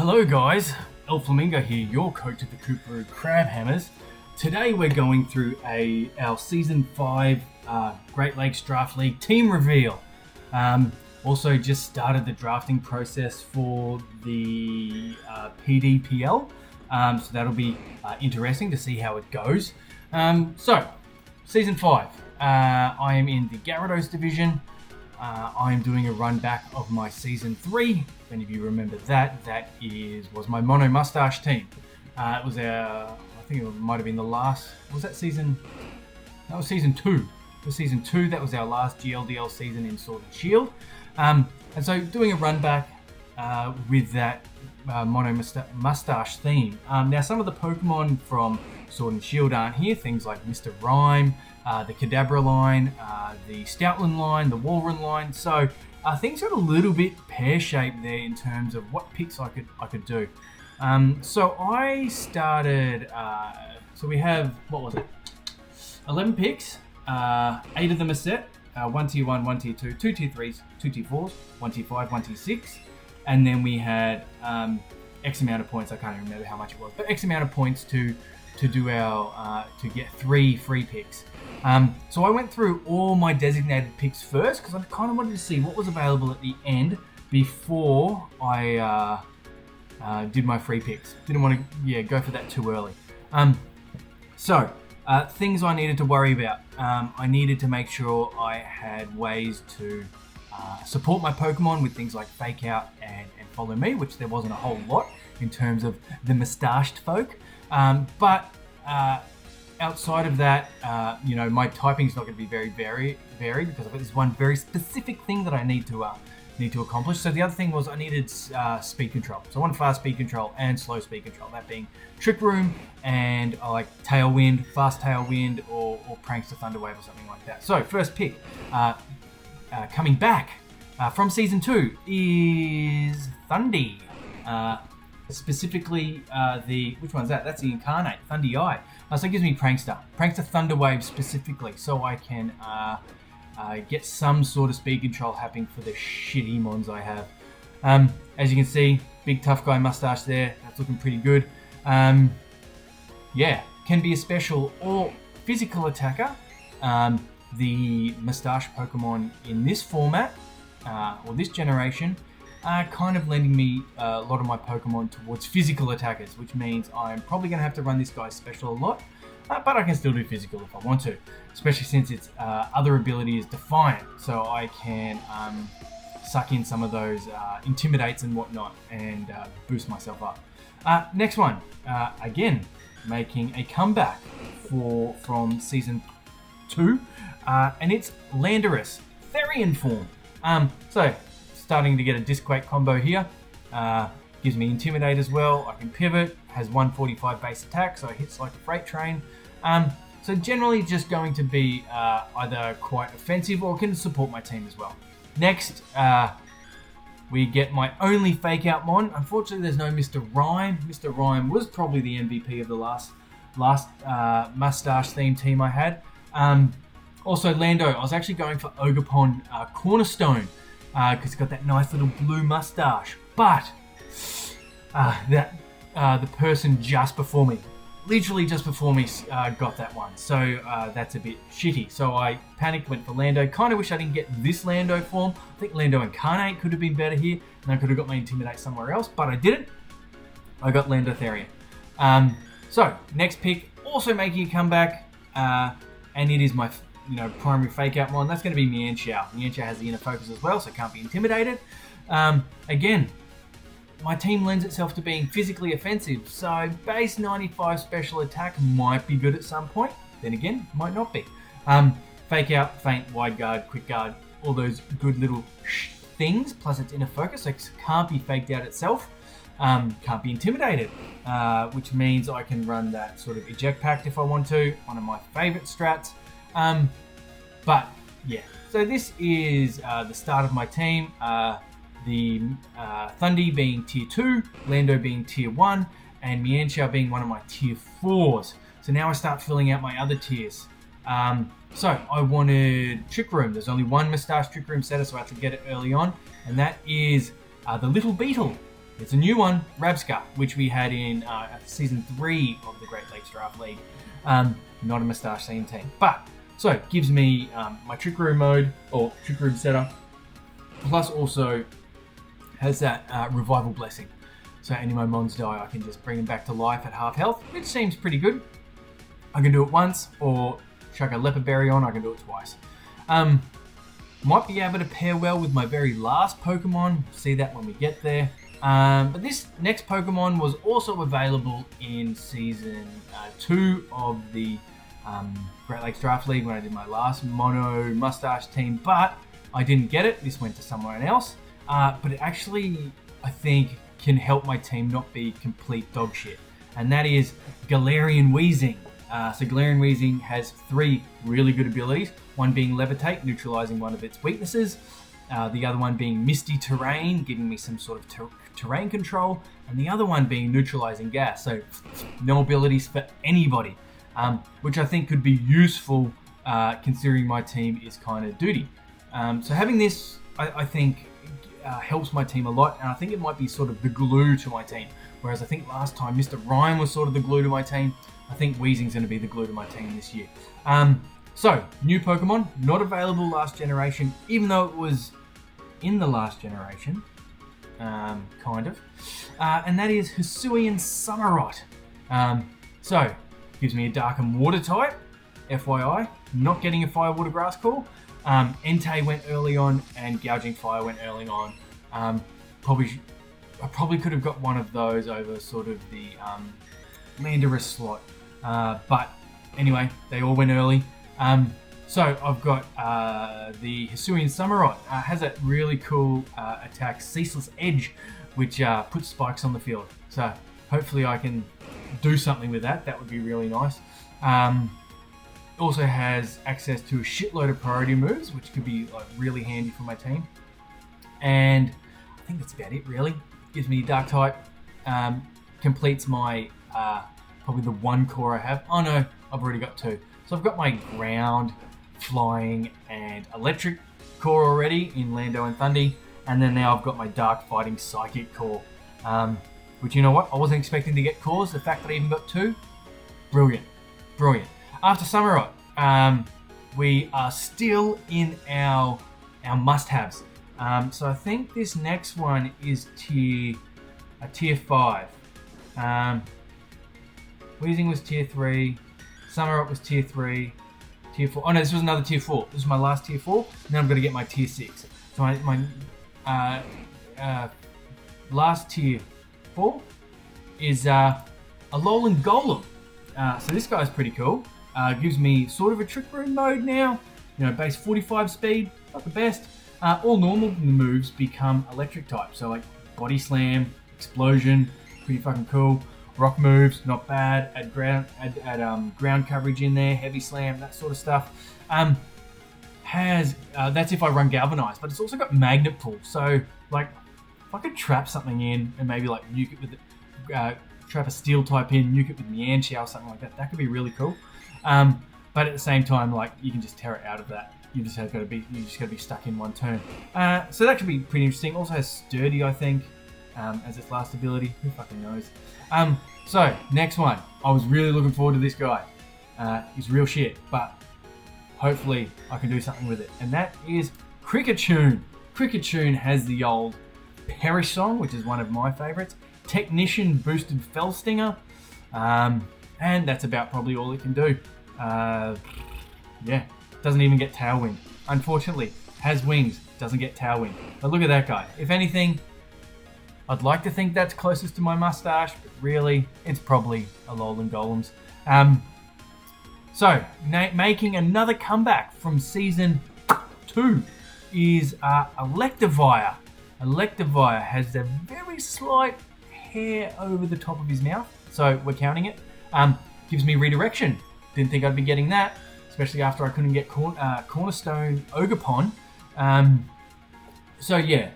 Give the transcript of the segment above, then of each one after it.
Hello guys, El Flamingo here, your coach of the Kooparoo Crab Hammers. Today we're going through our Season 5 Great Lakes Draft League team reveal. Also just started the drafting process for the PDPL, so that'll be interesting to see how it goes. So, Season 5, I am in the Gyarados division. I am doing a run back of my Season 3. If any of you remember that was my Mono Moustache team. It was I think it might have been the last, was that season? That was Season 2. It was Season 2, that was our last GLDL season in Sword and Shield. And so doing a run back with that Mono Moustache theme. Now some of the Pokemon from Sword and Shield aren't here, things like Mr. Rhyme, the Kadabra line, the Stoutland line, the Walrein line. So things are a little bit pear-shaped there in terms of what picks I could do. So I started. So we have, what was it? 11 picks. 8 of them are set. 1 tier 1, 1 tier 2, 2 tier 3s, 2 tier 4s, 1 tier 5, 1 tier 6, and then we had X amount of points. I can't even remember how much it was, but X amount of points to do our to get 3 free picks. So I went through all my designated picks first because I kind of wanted to see what was available at the end before I did my free picks. Didn't want to go for that too early. So things I needed to worry about. I needed to make sure I had ways to support my Pokemon with things like Fake Out and Follow Me, which there wasn't a whole lot in terms of the moustached folk. But outside of that, my typing is not going to be very varied because I've got this one very specific thing that I need to accomplish. So the other thing was I needed speed control. So I wanted fast speed control and slow speed control. That being Trick Room and I like Tailwind, fast Tailwind, or Prankster Thunderwave or something like that. So first pick, coming back from Season 2 is Thundy. Specifically which one's that? That's the Incarnate, Thundy Eye. So it gives me Prankster Thunderwave specifically, so I can get some sort of speed control happening for the shitty mons I have. As you can see, big tough guy mustache there, that's looking pretty good. Can be a special or physical attacker. The moustache Pokemon in this format, or this generation, are kind of lending me a lot of my Pokemon towards physical attackers, which means I'm probably going to have to run this guy special a lot, but I can still do physical if I want to, especially since its other ability is Defiant, so I can suck in some of those Intimidates and whatnot and boost myself up. Next one, again, making a comeback from Season 2, and it's Landorus, Therian form. So starting to get a Disquake combo here. Gives me Intimidate as well. I can pivot, has 145 base attack, so it hits like a freight train. So generally just going to be either quite offensive or can support my team as well. Next, we get my only Fake Out Mon. Unfortunately, there's no Mr. Rhyme. Mr. Rhyme was probably the MVP of the last mustache themed team I had. Also Lando, I was actually going for Ogerpon Cornerstone, because he's got that nice little blue mustache, but the person just before me, literally just before me, got that one, so that's a bit shitty. So I panicked, went for Lando. Kind of wish I didn't get this Lando form. I think Lando Incarnate could have been better here, and I could have got my Intimidate somewhere else, but I didn't. I got Lando Therian. So next pick, also making a comeback, and it is my primary Fake Out Mon. That's going to be Mienshao. Mienshao has the inner focus as well, so can't be intimidated. Again, my team lends itself to being physically offensive, so base 95 special attack might be good at some point, then again, might not be. Fake Out, Feint, Wide Guard, Quick Guard, all those good little things, plus its inner focus, so it can't be faked out itself. Can't be intimidated, which means I can run that sort of Eject Pact if I want to, one of my favourite strats. But yeah, so this is the start of my team. The Thundy being tier 2, Lando being tier 1, and Mienshao being one of my tier 4s. So now I start filling out my other tiers. So I wanted Trick Room. There's only one Moustache Trick Room setter, so I have to get it early on, and that is the Little Beetle. It's a new one, Rabsca, which we had in Season 3 of the Great Lakes Draft League. Not a moustache theme team. But, so it gives me my Trick Room mode, or Trick Room setup, plus also has that Revival Blessing. So any of my mons die, I can just bring them back to life at half health, which seems pretty good. I can do it once, or chuck a Leopard Berry on, I can do it twice. Might be able to pair well with my very last Pokemon, see that when we get there. But this next Pokemon was also available in Season 2 of the Great Lakes Draft League when I did my last Mono Mustache team, but I didn't get it. This went to someone else. But it actually, I think, can help my team not be complete dog shit. And that is Galarian Weezing. So Galarian Weezing has 3 really good abilities. One being Levitate, neutralizing one of its weaknesses. The other one being Misty Terrain, giving me some sort of terrain control. And the other one being neutralizing gas. So no abilities for anybody. Which I think could be useful considering my team is kind of duty. So having this, I think, helps my team a lot, and I think it might be sort of the glue to my team. Whereas I think last time Mr. Ryan was sort of the glue to my team, I think Weezing's going to be the glue to my team this year. So, new Pokemon, not available last generation, even though it was in the last generation, kind of. And that is Hisuian Samurott. So, gives me a Dark and Water type, FYI, not getting a Fire Water Grass Call. Entei went early on, and Gouging Fire went early on. I probably could have got one of those over sort of the Landorus slot. But anyway, they all went early. So I've got the Hisuian Samurott. Has that really cool attack, Ceaseless Edge, which puts spikes on the field. So hopefully I can do something with that. That would be really nice. Also has access to a shitload of priority moves, which could be like really handy for my team. And I think that's about it, really. Gives me Dark type. Completes my probably the 1 core I have. Oh no, I've already got 2. So I've got my ground, flying, and electric core already in Lando and Thundy. And then now I've got my Dark Fighting Psychic core. Which, you know what? I wasn't expecting to get cores. The fact that I even got 2, brilliant. Brilliant. After Samurott, we are still in our must-haves. So I think this next one is tier 5. Weezing was tier 3. Samurott was tier 3. Tier 4. Oh no, this was another tier 4. This is my last tier 4. Now I'm going to get my tier 6. So my last tier 4 is a Alolan Golem. So this guy's pretty cool. Gives me sort of a Trick Room mode now. You know, base 45 speed, not the best. All normal moves become electric type. So like Body Slam, Explosion, pretty fucking cool. Rock moves, not bad. Add ground coverage in there, Heavy Slam, that sort of stuff. That's if I run Galvanize, but it's also got Magnet Pull. So like, if I could trap something in and maybe like nuke it with it, trap a Steel type in, nuke it with Miantia or something like that. That could be really cool. But at the same time, like you can just tear it out of that. You just got to be stuck in one turn. So that could be pretty interesting. Also has Sturdy, I think, as its last ability. Who fucking knows? So next one. I was really looking forward to this guy. He's real shit, but hopefully I can do something with it. And that is Kricketune. Kricketune has the old Perish Song, which is one of my favorites. Technician boosted Fell Stinger. And that's about probably all it can do. Yeah, doesn't even get Tailwind. Unfortunately, has wings, doesn't get Tailwind. But look at that guy. If anything, I'd like to think that's closest to my mustache, but really, it's probably Alolan Golems. So, making another comeback from Season 2 is Electivire. Electivire has a very slight hair over the top of his mouth, so we're counting it. Gives me Redirection. Didn't think I'd be getting that, especially after I couldn't get Cornerstone Ogerpon. So yeah,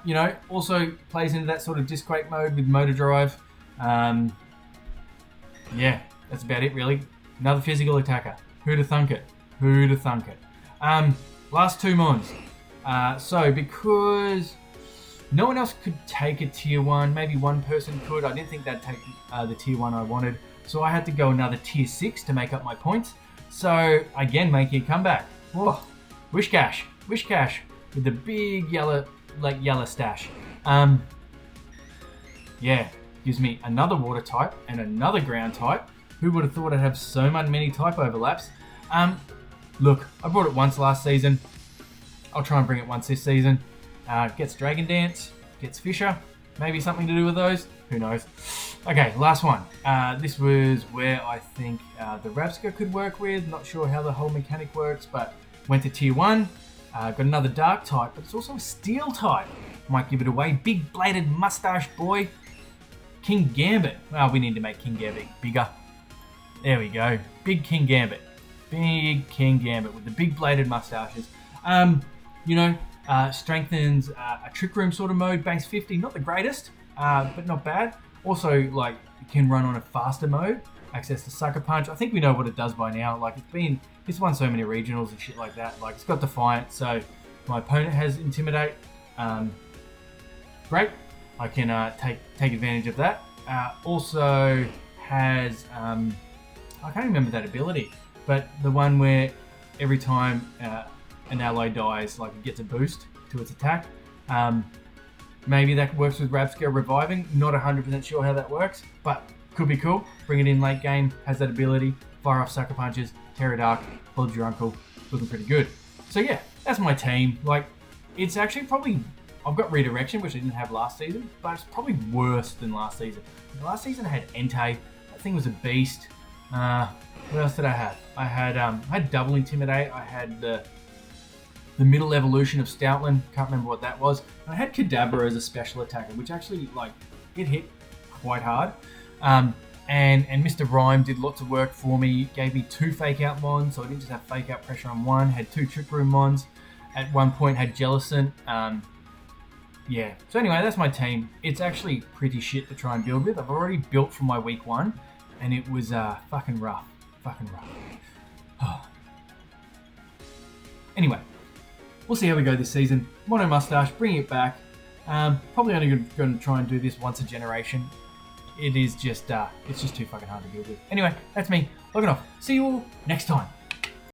you know, also plays into that sort of Disquake mode with Motor Drive. Yeah, that's about it really. Another physical attacker. Who'da thunk it? Who'da thunk it? Last 2 mons. So because No one else could take a tier 1. Maybe one person could. I didn't think they'd take the tier 1 I wanted. So I had to go another tier 6 to make up my points. So again, making a comeback. Whoa. Wishcash with the big yellow stash. Yeah, gives me another water type and another ground type. Who would have thought I'd have so many type overlaps? Look, I brought it once last season. I'll try and bring it once this season. Gets Dragon Dance, gets Fisher. Maybe something to do with those. Who knows? Okay, last one. This was where I think the Rapska could work with. Not sure how the whole mechanic works, but went to tier 1. Got another dark type, but it's also a steel type. Might give it away. Big bladed mustache boy. King Gambit. Well, we need to make King Gambit bigger. There we go. Big King Gambit. Big King Gambit with the big bladed mustaches. Strengthens a Trick Room sort of mode, base 50. Not the greatest, but not bad. Also, like, it can run on a faster mode. Access to Sucker Punch. I think we know what it does by now. Like, it's won so many regionals and shit like that. Like, it's got Defiant, so my opponent has Intimidate. Great. I can take advantage of that. Also has I can't remember that ability, but the one where every time an ally dies, like, it gets a boost to its attack. Maybe that works with Rapska reviving. Not 100% sure how that works, but could be cool. Bring it in late game. Has that ability. Fire off Sucker Punches. Terra Dark. Hold your uncle. Looking pretty good. So yeah, that's my team. Like, it's actually probably, I've got Redirection, which I didn't have last season, but it's probably worse than last season. Last season I had Entei. That thing was a beast. What else did I have? I had double Intimidate. I had the middle evolution of Stoutland. Can't remember what that was. And I had Kadabra as a special attacker, which actually, like, it hit quite hard. And Mr. Rhyme did lots of work for me. Gave me 2 fake out mons, so I didn't just have fake out pressure on one. Had 2 Trick Room mons. At one point had Jellicent. Yeah. So anyway, that's my team. It's actually pretty shit to try and build with. I've already built from my week 1, and it was fucking rough. Anyway, we'll see how we go this season. Mono Mustache, bringing it back. Probably only going to try and do this once a generation. It is just, it's just too fucking hard to deal with. Anyway, that's me. Logging off. See you all next time.